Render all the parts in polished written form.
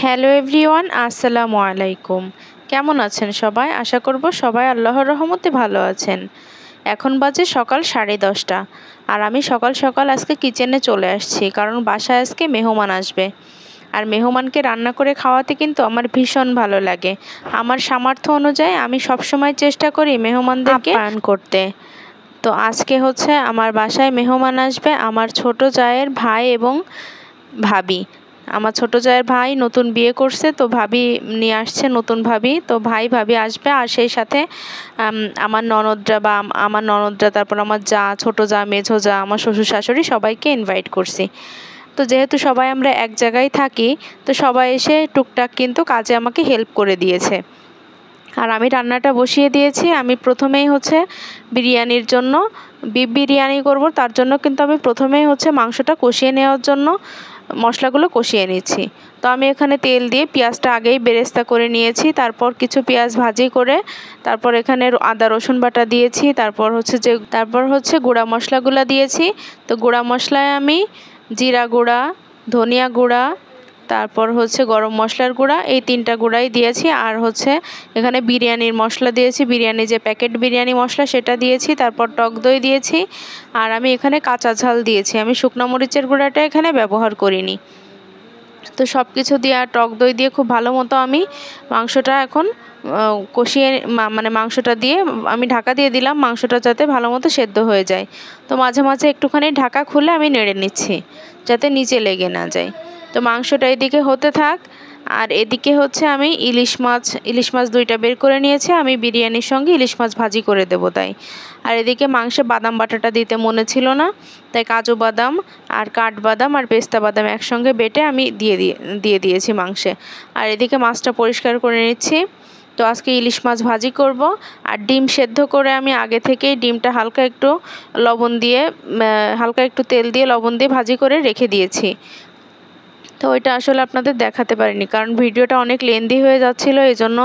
Hello everyone, আসসালামু আলাইকুম। কেমন আছেন সবাই? আশা করব সবাই আল্লাহর রহমতে ভালো আছেন। এখন বাজে সকাল 10:30 আর আমি সকাল সকাল আজকে কিচেনে চলে আসছি, কারণ বাসায় আজকে মেহমান আসবে। আর মেহমানকে রান্না করে খাওয়াতে কিন্তু আমার ভীষণ ভালো লাগে। আমার সামর্থ্য অনুযায়ী আমি সবসময় চেষ্টা করি মেহমানদেরকে আপ্যায়ন করতে। তো আজকে হচ্ছে আমার বাসায় মেহমান আসবে আমার ছোট জায়ের ভাই এবং ভাবি। আমার ছোট জায়ের ভাই নতুন বিয়ে করছে, তো ভাবি নিয়ে আসছে নতুন ভাবি। তো ভাই ভাবি আসবে, আর সেই সাথে আমার ননদরা, তারপর আমার যা, ছোট যা, মেঝো যা, আমার শ্বশুর শাশুড়ি সবাইকে ইনভাইট করছি। তো যেহেতু সবাই আমরা এক জায়গায় থাকি, তো সবাই এসে টুকটাক কিন্তু কাজে আমাকে হেল্প করে দিয়েছে। আর আমি রান্নাটা বসিয়ে দিয়েছি। আমি প্রথমেই হচ্ছে বিরিয়ানির জন্য বিফ বিরিয়ানি করব, তার জন্য কিন্তু আমি প্রথমেই হচ্ছে মাংসটা কষিয়ে নেওয়ার জন্য মশলাগুলো কষিয়ে নিচ্ছি। তো আমি এখানে তেল দিয়ে পেঁয়াজটা আগেই বেরেস্তা করে নিয়েছি, তারপর কিছু পেঁয়াজ ভাজি করে তারপর এখানে আদা রসুন বাটা দিয়েছি, তারপর হচ্ছে গুঁড়া মশলাগুলো দিয়েছি। তো গুঁড়া মশলায় আমি জিরা গুঁড়া, ধনিয়া গুঁড়া, তারপর হচ্ছে গরম মশলার গুঁড়া, এই 3টা গুঁড়াই দিয়েছি। আর হচ্ছে এখানে বিরিয়ানির মশলা দিয়েছি, বিরিয়ানি যে প্যাকেট বিরিয়ানি মশলা সেটা দিয়েছি, তারপর টক দই দিয়েছি। আর আমি এখানে কাঁচা ঝাল দিয়েছি, আমি শুকনো মরিচের গুঁড়াটা এখানে ব্যবহার করিনি। তো সব কিছু দিয়ে আর টক দই দিয়ে খুব ভালো মতো আমি মাংসটা এখন কষিয়ে মাংসটা দিয়ে আমি ঢাকা দিয়ে দিলাম, মাংসটা যাতে ভালো মতো সেদ্ধ হয়ে যায়। তো মাঝে মাঝে একটুখানি ঢাকা খুলে আমি নেড়ে নিচ্ছি যাতে নিচে লেগে না যায়। তো মাংসটা এদিকে হতে থাক, আর এদিকে হচ্ছে আমি ইলিশ মাছ 2টা বের করে নিয়েছি। আমি বিরিয়ানির সঙ্গে ইলিশ মাছ ভাজি করে দেবো তাই। আর এদিকে মাংসে বাদাম বাটাটা দিতে মনে ছিল না, তাই কাজু বাদাম আর কাঠবাদাম আর পেস্তা বাদাম একসঙ্গে বেটে আমি দিয়ে দিয়েছি মাংসে। আর এদিকে মাছটা পরিষ্কার করে নিচ্ছি। তো আজকে ইলিশ মাছ ভাজি করব। আর ডিম সেদ্ধ করে আমি আগে থেকেই ডিমটা হালকা একটু তেল দিয়ে লবণ দিয়ে ভাজি করে রেখে দিয়েছি। তো ওইটা আসলে আপনাদের দেখাতে পারিনি, কারণ ভিডিওটা অনেক লেন্দি হয়ে যাচ্ছিল, এই জন্য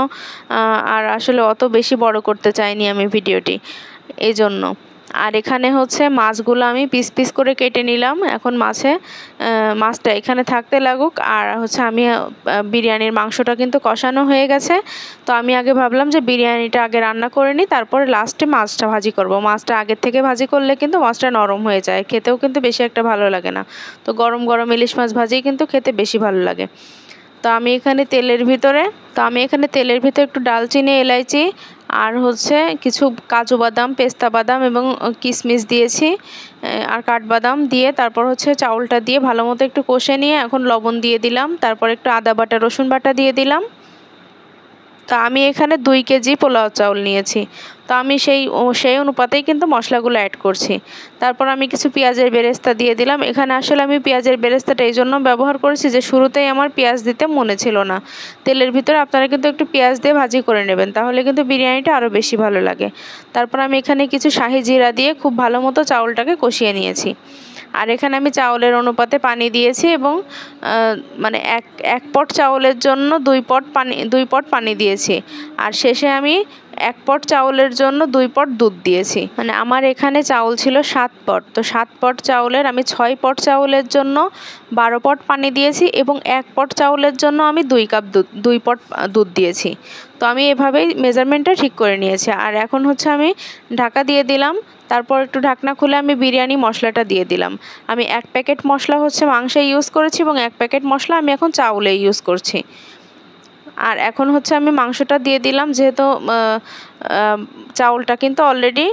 আর আসলে অত বেশি বড় করতে চাইনি আমি ভিডিওটি, এই জন্য। আর এখানে হচ্ছে মাছগুলো আমি পিস পিস করে কেটে নিলাম। এখন মাছটা এখানে থাকতে লাগুক। আর হচ্ছে আমি বিরিয়ানির মাংসটা কিন্তু কষানো হয়ে গেছে। তো আমি আগে ভাবলাম যে বিরিয়ানিটা আগে রান্না করে নিই, তারপরে লাস্টে মাছটা ভাজি করব। মাছটা আগের থেকে ভাজি করলে কিন্তু মাছটা নরম হয়ে যায়, খেতেও কিন্তু বেশি একটা ভালো লাগে না। তো গরম গরম ইলিশ মাছ ভাজিই কিন্তু খেতে বেশি ভালো লাগে। তো আমি এখানে তেলের ভিতরে একটু ডালচিনি, এলাইচি আর হচ্ছে কিছু কাজু বাদাম, পেস্তা বাদাম এবং কিশমিশ দিয়েছি, আর কাঠবাদাম দিয়ে তারপর হচ্ছে চাউলটা দিয়ে ভালো মতো একটু কষে নিয়ে এখন লবণ দিয়ে দিলাম, তারপর একটু আদা বাটা, রসুন বাটা দিয়ে দিলাম। তো আমি এখানে 2 কেজি পোলাও চাউল নিয়েছি। তো আমি সেই অনুপাতেই কিন্তু মশলাগুলো অ্যাড করছি। তারপর আমি কিছু পেঁয়াজের বেরেস্তা দিয়ে দিলাম। এখানে আসলে আমি পেঁয়াজের বেরেস্তাটা এই জন্য ব্যবহার করেছি যে শুরুতেই আমার পেঁয়াজ দিতে মনে ছিল না। তেলের ভিতরে আপনারা কিন্তু একটু পেঁয়াজ দিয়ে ভাজি করে নেবেন, তাহলে কিন্তু বিরিয়ানিটা আরও বেশি ভালো লাগে। তারপর আমি এখানে কিছু শাহি জিরা দিয়ে খুব ভালো মতো চাউলটাকে কষিয়ে নিয়েছি। আর এখানে আমি চাউলের অনুপাতে পানি দিয়েছি এবং এক পট চাউলের জন্য 2 পট পানি দিয়েছি। আর শেষে আমি 1 পট চাউলের জন্য 2 পট দুধ দিয়েছি। আমার এখানে চাউল ছিল 7 পট, তো 7 পট চাউলের আমি 6 পট চাউলের জন্য 12 পট পানি দিয়েছি এবং 1 পট চাউলের জন্য আমি 2 পট দুধ দিয়েছি। তো আমি এভাবেই মেজারমেন্টটা ঠিক করে নিয়েছি। আর এখন হচ্ছে আমি ঢাকা দিয়ে দিলাম, তারপর একটু ঢাকনা খুলে আমি বিরিয়ানি মশলাটা দিয়ে দিলাম। আমি 1 প্যাকেট মশলা হচ্ছে মাংসে ইউজ করেছি এবং 1 প্যাকেট মশলা আমি এখন চাউলে ইউজ করছি। আর এখন হচ্ছে আমি মাংসটা দিয়ে দিলাম, যেহেতু চাউলটা কিন্তু অলরেডি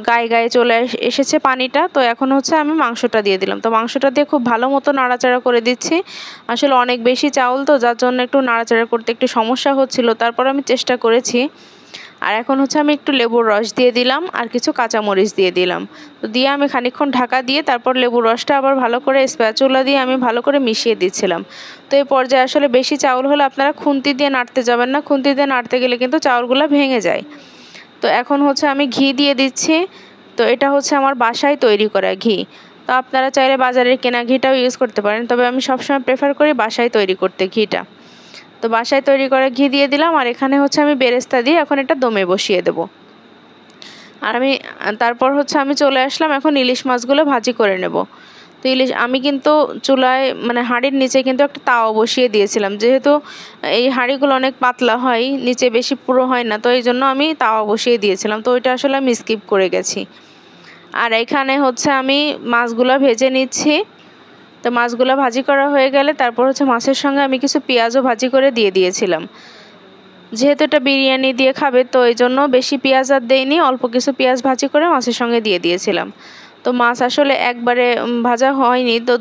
গায়ে চলে এসেছে পানিটা। তো এখন হচ্ছে আমি মাংসটা দিয়ে দিলাম। তো মাংসটা দিয়ে খুব ভালো মতো নাড়াচাড়া করে দিচ্ছি। আসলে অনেক বেশি চাউল, তো যার জন্য একটু নাড়াচাড়া করতে একটু সমস্যা হচ্ছিল, তারপর আমি চেষ্টা করেছি। আর এখন হচ্ছে আমি একটু লেবুর রস দিয়ে দিলাম আর কিছু কাঁচামরিচ দিয়ে দিলাম। তো দিয়ে আমি খানিকক্ষণ ঢাকা দিয়ে তারপর লেবুর রসটা আবার ভালো করে স্প্যাচুলা দিয়ে আমি ভালো করে মিশিয়ে দিচ্ছিলাম। তো এই পর্যায়ে আসলে বেশি চাউল হলে আপনারা খুন্তি দিয়ে নাড়তে যাবেন না, খুন্তি দিয়ে নাড়তে গেলে কিন্তু চাউলগুলো ভেঙে যায়। তো এখন হচ্ছে আমি ঘি দিয়ে দিচ্ছি। তো এটা হচ্ছে আমার বাসায় তৈরি করা ঘি। তো আপনারা চাইলে বাজারের কেনা ঘিটাও ইউজ করতে পারেন, তবে আমি সবসময় প্রেফার করি বাসায় তৈরি করতে ঘিটা। তো বাসায় তৈরি করা ঘি দিয়ে দিলাম। আর এখানে হচ্ছে আমি বেরেস্তা দিয়ে এখন এটা দমে বসিয়ে দেবো। আর তারপর হচ্ছে আমি চলে আসলাম এখন ইলিশ মাছগুলো ভাজি করে নেব। তো আমি কিন্তু চুলায় মানে হাঁড়ির নিচে কিন্তু একটা তাওয়া বসিয়ে দিয়েছিলাম, যেহেতু এই হাঁড়িগুলো অনেক পাতলা হয়, নিচে বেশি পুরো হয় না, তো এই জন্য আমি তাওয়া বসিয়ে দিয়েছিলাম। তো ওইটা আসলে আমি স্কিপ করে গেছি। আর এখানে হচ্ছে আমি মাছগুলো ভেজে নিচ্ছি। তো মাছগুলো ভাজি করা হয়ে গেলে তারপর হচ্ছে মাছের সঙ্গে আমি কিছু পেঁয়াজও ভাজি করে দিয়ে দিয়েছিলাম। যেহেতু এটা বিরিয়ানি দিয়ে খাবে, তো এই জন্য বেশি পেঁয়াজ আর দেইনি, অল্প কিছু পেঁয়াজ ভাজি করে মাছের সঙ্গে দিয়ে দিয়েছিলাম। তো মাছ আসলে একবারে ভাজা হয়নি, তো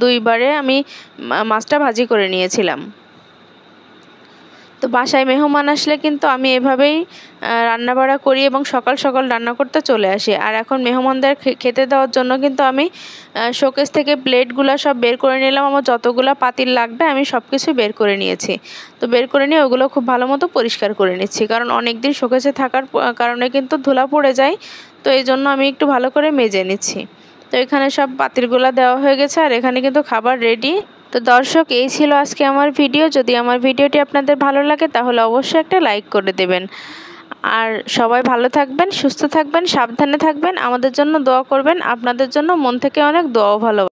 দুইবারে আমি মাছটা ভাজি করে নিয়েছিলাম। তো বাসায় মেহমান আসলে কিন্তু আমি এভাবেই রান্নাবাড়া করি এবং সকাল সকাল রান্না করতে চলে আসি। আর এখন মেহমানদের খেতে দেওয়ার জন্য কিন্তু আমি শোকেস থেকে প্লেটগুলো সব বের করে নিলাম। আমার যতগুলো পাতিল লাগবে আমি সব কিছু বের করে নিয়েছি। তো বের করে নিয়ে ওগুলো খুব ভালো মতো পরিষ্কার করে নিচ্ছি, কারণ অনেক দিন শোকেসে থাকার কারণে কিন্তু ধুলা পড়ে যায়। তো এই জন্য আমি একটু ভালো করে মেজে নিচ্ছি। তো এখানে সব পাতিলগুলো দেওয়া হয়ে গেছে আর এখানে কিন্তু খাবার রেডি। তো দর্শক, এই ছিল আজকে আমার ভিডিও। যদি আমার ভিডিওটি আপনাদের ভালো লাগে তাহলে অবশ্যই একটা লাইক করে দেবেন। আর সবাই ভালো থাকবেন, সুস্থ থাকবেন, সাবধানে থাকবেন, আমাদের জন্য দোয়া করবেন। আপনাদের জন্য মন থেকে অনেক দোয়াও ভালো।